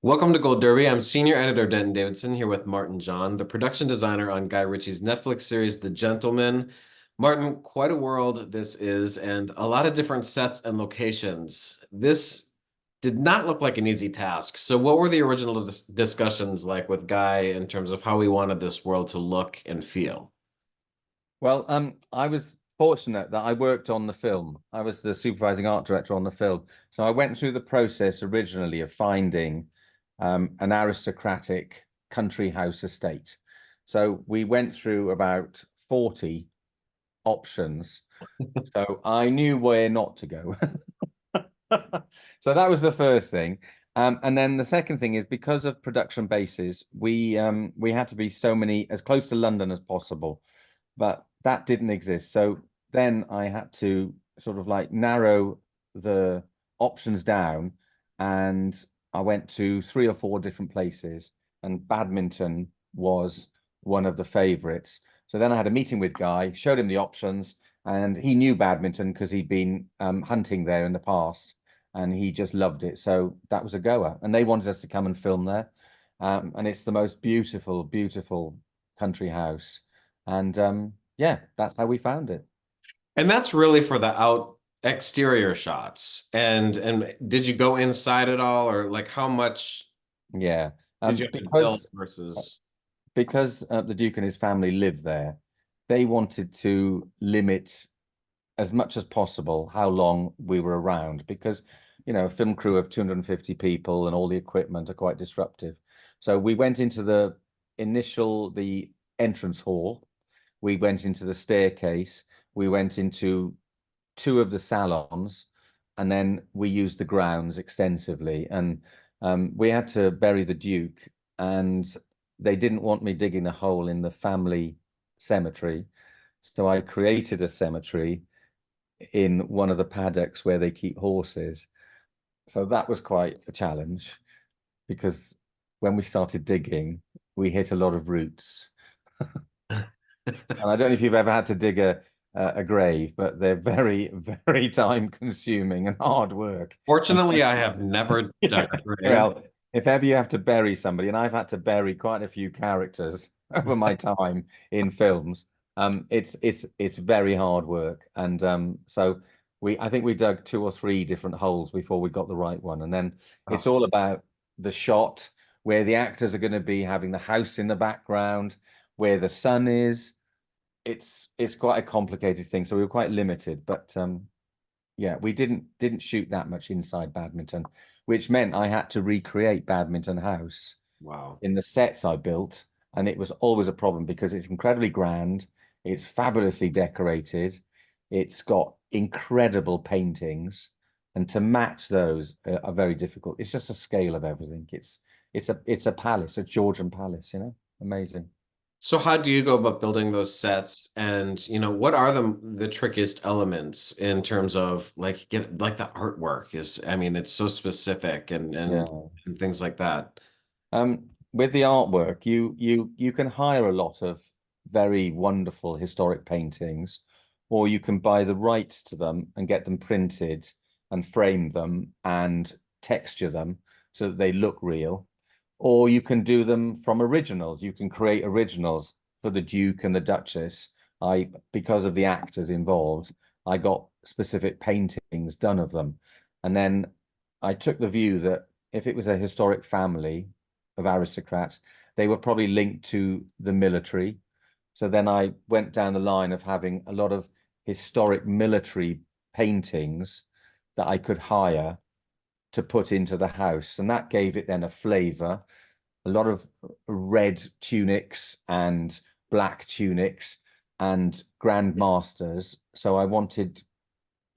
Welcome to Gold Derby. I'm senior editor Denton Davidson here with Martyn John, the production designer on Guy Ritchie's Netflix series, The Gentleman. Martyn, quite a world this is, and a lot of different sets and locations. This did not look like an easy task. So what were the original discussions like with Guy in terms of how we wanted this world to look and feel? Well, I was fortunate that I worked on the film. I was the supervising art director on the film. So I went through the process originally of finding an aristocratic country house estate. So we went through about 40 options. So I knew where not to go. So that was the first thing. And then the second thing is because of production bases, we had to be so many as close to London as possible, but that didn't exist. So then I had to sort of like narrow the options down, and I went to three or four different places, and badminton was one of the favorites. So then I had a meeting with Guy, showed him the options, and he knew badminton because he'd been hunting there in the past, and he just loved it. So that was a goer, and they wanted us to come and film there. And it's the most beautiful, beautiful country house. And yeah, that's how we found it. And that's really for the out exterior shots. And did you go inside at all, or like how much Yeah. did you have to build Because versus? the Duke and his family live there, they wanted to limit as much as possible how long we were around because, a film crew of 250 people and all the equipment are quite disruptive. So we went into the entrance hall, we went into the staircase, we went into two of the salons, and then we used the grounds extensively. And we had to bury the Duke, and they didn't want me digging a hole in the family cemetery. So I created a cemetery in one of the paddocks where they keep horses. So that was quite a challenge because when we started digging, we hit a lot of roots. And I don't know if you've ever had to dig a grave, but they're very, very time consuming and hard work. And Fortunately, I have never dug a grave. well, if ever you have to bury somebody, and I've had to bury quite a few characters over my time in films, it's very hard work. And so I think we dug two or three different holes before we got the right one. And then it's all about the shot where the actors are going to be having the house in the background, where the sun is. It's quite a complicated thing. So we were quite limited, but yeah, we didn't shoot that much inside badminton, which meant I had to recreate Badminton House Wow. in the sets I built, and it was always a problem because it's incredibly grand, it's fabulously decorated, it's got incredible paintings, and to match those are very difficult. It's just a scale of everything. It's a palace, a Georgian palace, amazing. So how do you go about building those sets? And, what are the trickiest elements in terms of like the artwork is, I mean, it's so specific and Yeah. and things like that. With the artwork, you can hire a lot of very wonderful historic paintings, or you can buy the rights to them and get them printed and frame them and texture them so that they look real. Or you can do them from originals. You can create originals for the Duke and the Duchess. Because of the actors involved, I got specific paintings done of them. And then I took the view that if it was a historic family of aristocrats, they were probably linked to the military. So then I went down the line of having a lot of historic military paintings that I could hire to put into the house. And that gave it then a flavor, a lot of red tunics and black tunics and grand masters. So I wanted,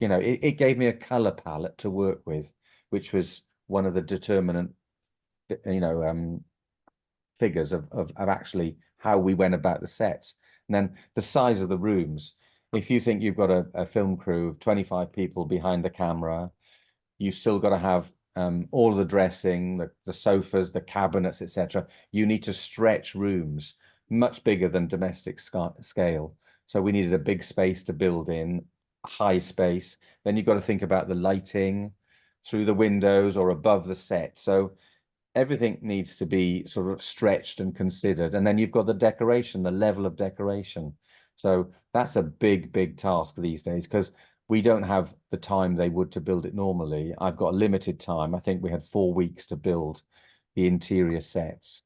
it gave me a color palette to work with, which was one of the determinant, you know, um, figures of actually how we went about the sets. And then the size of the rooms. If you think you've got a film crew of 25 people behind the camera, you've still got to have all of the dressing, the sofas, the cabinets, etc. You need to stretch rooms much bigger than domestic scale. So we needed a big space to build in, high space. Then you've got to think about the lighting through the windows or above the set. So everything needs to be sort of stretched and considered. And then you've got the decoration, the level of decoration. So that's a big, big task these days because we don't have the time they would to build it normally. I've got limited time. I think we had 4 weeks to build the interior sets,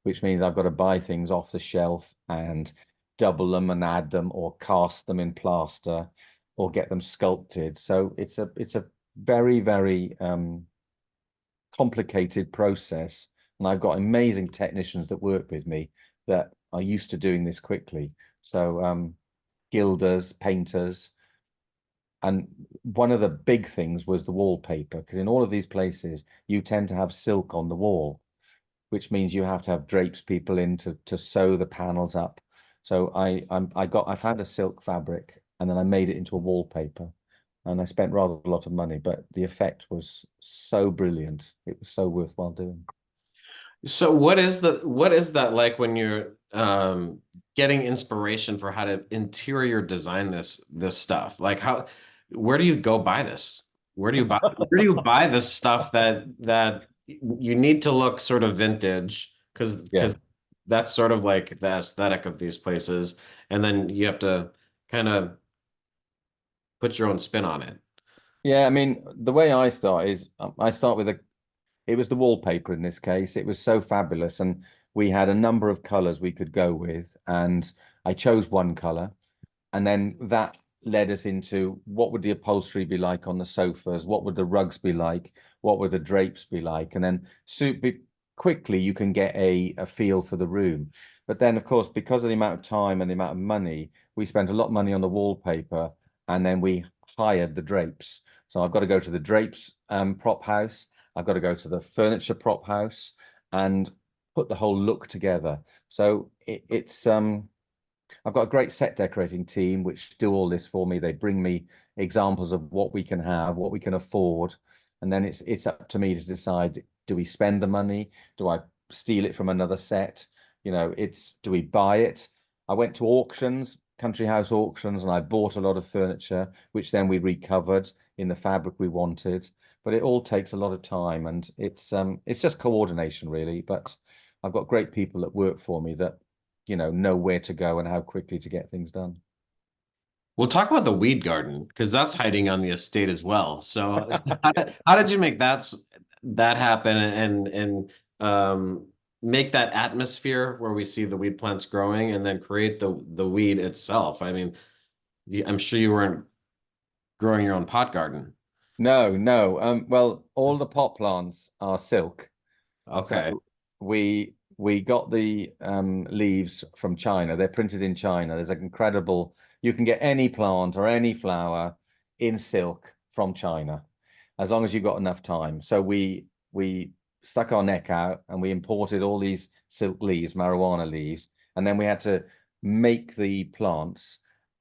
which means I've got to buy things off the shelf and double them and add them or cast them in plaster or get them sculpted. So it's a very, very complicated process. And I've got amazing technicians that work with me that are used to doing this quickly. So gilders, painters. And one of the big things was the wallpaper, because in all of these places, you tend to have silk on the wall, which means you have to have drapes people in to sew the panels up. So I found a silk fabric and then I made it into a wallpaper. And I spent rather a lot of money, but the effect was so brilliant. It was so worthwhile doing. So what is that like when you're getting inspiration for how to interior design this stuff? Like where do you go buy this? Where do you buy this stuff that you need to look sort of vintage Yeah. because that's sort of like the aesthetic of these places, and then you have to kind of put your own spin on it. Yeah, I mean, the way I start is I start with it was the wallpaper in this case. It was so fabulous. And we had a number of colors we could go with. And I chose one color. And then that led us into what would the upholstery be like on the sofas? What would the rugs be like? What would the drapes be like? And then quickly you can get a feel for the room. But then, of course, because of the amount of time and the amount of money, we spent a lot of money on the wallpaper and then we hired the drapes. So I've got to go to the drapes prop house. I've got to go to the furniture prop house and put the whole look together. So it's I've got a great set decorating team which do all this for me. They bring me examples of what we can have, what we can afford, and then it's up to me to decide, do we spend the money? Do I steal it from another set? It's do we buy it? I went to auctions, country house auctions, and I bought a lot of furniture, which then we recovered in the fabric we wanted. But it all takes a lot of time, and it's just coordination really. But I've got great people that work for me that know where to go and how quickly to get things done. We'll talk about the weed garden because that's hiding on the estate as well. So how did you make that happen and make that atmosphere where we see the weed plants growing and then create the weed itself? I mean, I'm sure you weren't growing your own pot garden. No, no. Well, all the pot plants are silk. Okay. So we got the leaves from China. They're printed in China. There's an incredible, you can get any plant or any flower in silk from China, as long as you've got enough time. So we stuck our neck out and we imported all these silk leaves, marijuana leaves, and then we had to make the plants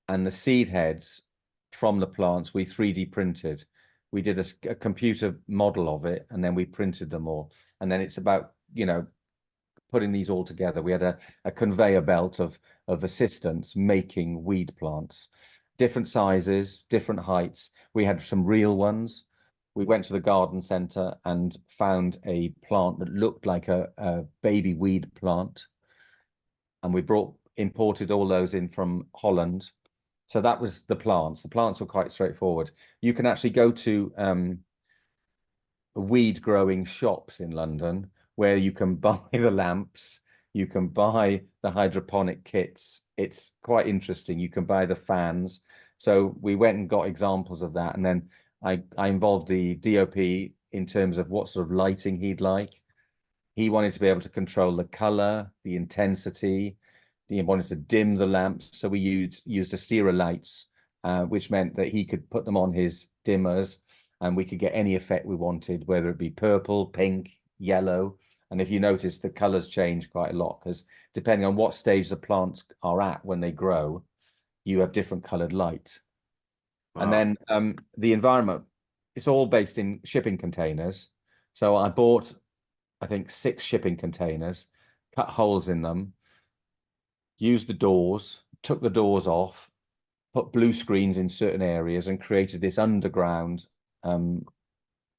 and the seed heads from the plants we 3D printed. We did a computer model of it and then we printed them all. And then it's about, putting these all together. We had a conveyor belt of assistants making weed plants, different sizes, different heights. We had some real ones. We went to the garden centre and found a plant that looked like a baby weed plant. And we imported all those in from Holland. So that was the plants. The plants were quite straightforward. You can actually go to weed growing shops in London where you can buy the lamps, you can buy the hydroponic kits. It's quite interesting. You can buy the fans. So we went and got examples of that. And then I involved the DOP in terms of what sort of lighting he'd like. He wanted to be able to control the color, the intensity. He wanted to dim the lamps. So we used Astera lights, which meant that he could put them on his dimmers and we could get any effect we wanted, whether it be purple, pink, yellow. And if you notice, the colors change quite a lot because depending on what stage the plants are at when they grow, you have different colored light. And Wow. then the environment, it's all based in shipping containers. So I bought, I think, 6 shipping containers, cut holes in them, used the doors, took the doors off, put blue screens in certain areas and created this underground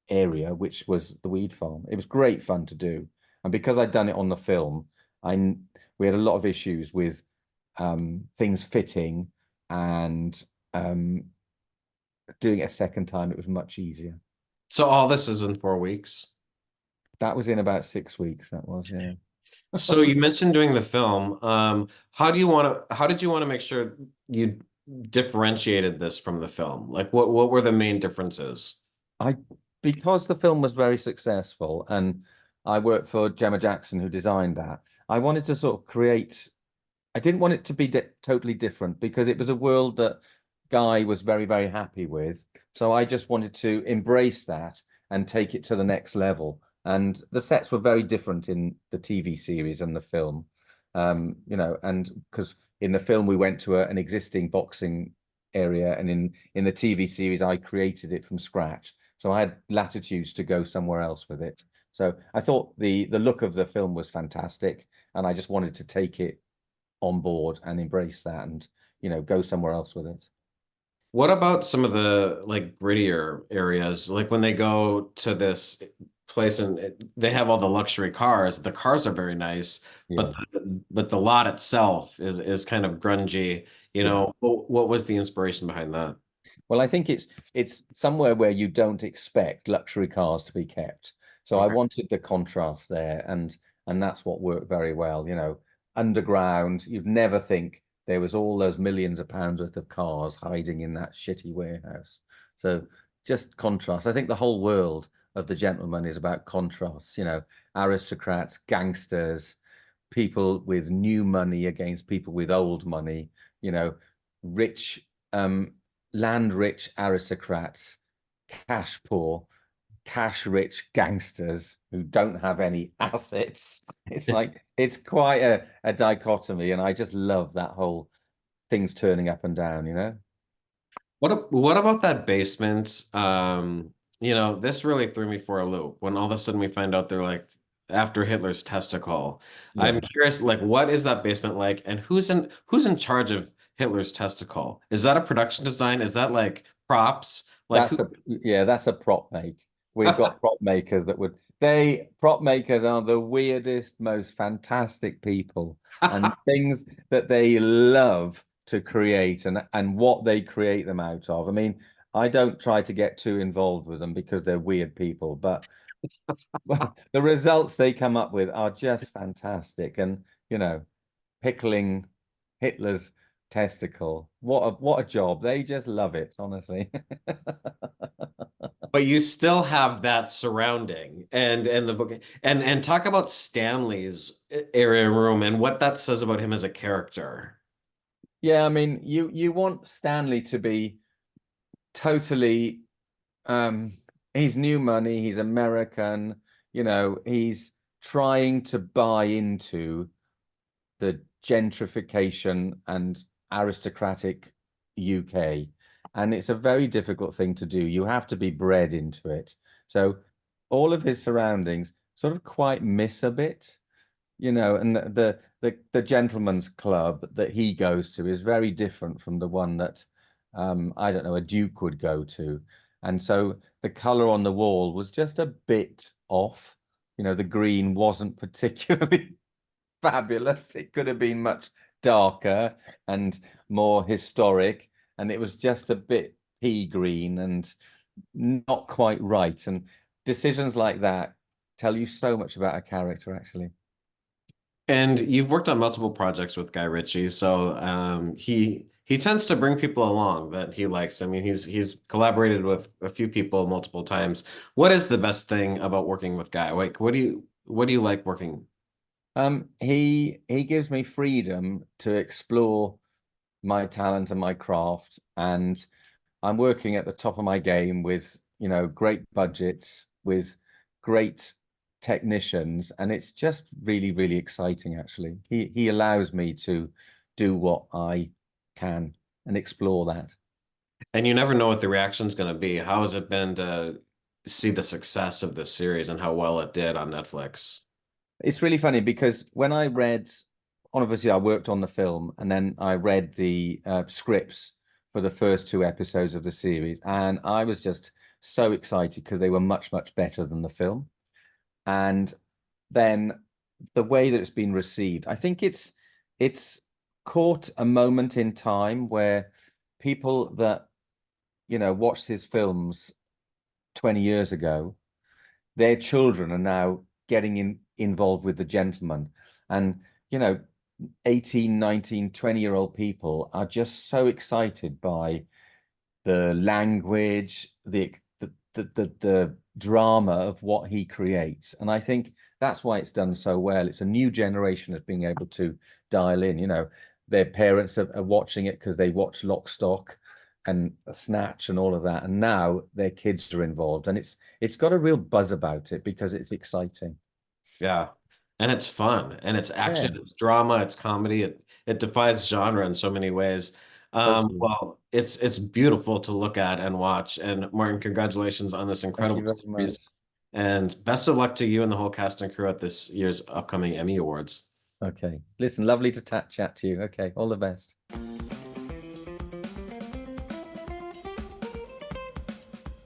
area, which was the weed farm. It was great fun to do. And because I'd done it on the film, we had a lot of issues with things fitting, and doing it a second time, it was much easier. So all this is in 4 weeks. That was in about 6 weeks. That was, yeah. So you mentioned doing the film. How did you want to make sure you differentiated this from the film? Like what were the main differences? I Because the film was very successful, and I worked for Gemma Jackson, who designed that. I wanted to sort of create. I didn't want it to be totally different, because it was a world that Guy was very, very happy with. So I just wanted to embrace that and take it to the next level. And the sets were very different in the TV series and the film. And because in the film we went to an existing boxing area, and in the TV series I created it from scratch. So I had latitudes to go somewhere else with it. So I thought the look of the film was fantastic, and I just wanted to take it on board and embrace that, and go somewhere else with it. What about some of the like grittier areas? Like when they go to this place and they have all the luxury cars. The cars are very nice, Yeah, but the lot itself is kind of grungy. yeah. What was the inspiration behind that? Well, I think it's somewhere where you don't expect luxury cars to be kept. So I Okay. wanted the contrast there, and that's what worked very well. Underground, you'd never think there was all those millions of pounds worth of cars hiding in that shitty warehouse. So just contrast. I think the whole world of The Gentleman is about contrasts, aristocrats, gangsters, people with new money against people with old money, rich land rich aristocrats, cash poor, cash rich gangsters who don't have any assets. It's like it's quite a dichotomy, and I just love that whole things turning up and down. What about that basement? This really threw me for a loop when all of a sudden we find out they're like after Hitler's testicle. I'm Yeah. curious, like, what is that basement like, and who's in charge of Hitler's testicle? Is that a production design? Is that like props? Like who? That's a prop make. We've got prop makers that would prop makers are the weirdest, most fantastic people, and things that they love to create, and what they create them out of. I mean, I don't try to get too involved with them because they're weird people, but the results they come up with are just fantastic. And pickling Hitler's testicle. What a job. They just love it, honestly. But you still have that surrounding and the book and talk about Stanley's area room and what that says about him as a character. Yeah, I mean, you want Stanley to be totally he's new money, he's American, he's trying to buy into the gentrification and aristocratic UK. And it's a very difficult thing to do. You have to be bred into it. So all of his surroundings sort of quite miss a bit, and the gentleman's club that he goes to is very different from the one that I don't know, a duke would go to. And so the color on the wall was just a bit off. The green wasn't particularly fabulous. It could have been much darker and more historic, and it was just a bit pea green and not quite right. And decisions like that tell you so much about a character, actually. And you've worked on multiple projects with Guy Ritchie, so he tends to bring people along that he likes. I mean, he's collaborated with a few people multiple times. What is the best thing about working with Guy? Like, what do you like working? He gives me freedom to explore my talent and my craft, and I'm working at the top of my game with, great budgets, with great technicians, and it's just really, really exciting, actually. He allows me to do what I can and explore that. And you never know what the reaction's going to be. How has it been to see the success of this series and how well it did on Netflix? It's really funny because when I read, obviously, I worked on the film, and then I read the scripts for the first two episodes of the series, and I was just so excited because they were much, much better than the film. And then the way that it's been received, I think it's caught a moment in time where people that, you know, watched his films 20 years ago, their children are now getting involved with The Gentleman. And, you know, 18, 19, 20-year-old people are just so excited by the language, the drama of what he creates. And I think that's why it's done so well. It's a new generation of being able to dial in. You know, their parents are watching it because they watch Lock, Stock and Snatch and all of that. And now their kids are involved. And it's got a real buzz about it because it's exciting. Yeah. And it's fun and it's Yeah, action, it's drama, it's comedy. It defies genre in so many ways. totally. Well, it's beautiful to look at and watch. And Martin, congratulations on this Thank incredible you very series. much. And best of luck to you and the whole cast and crew at this year's upcoming Emmy Awards. Okay. Listen, lovely to chat to you. Okay. All the best.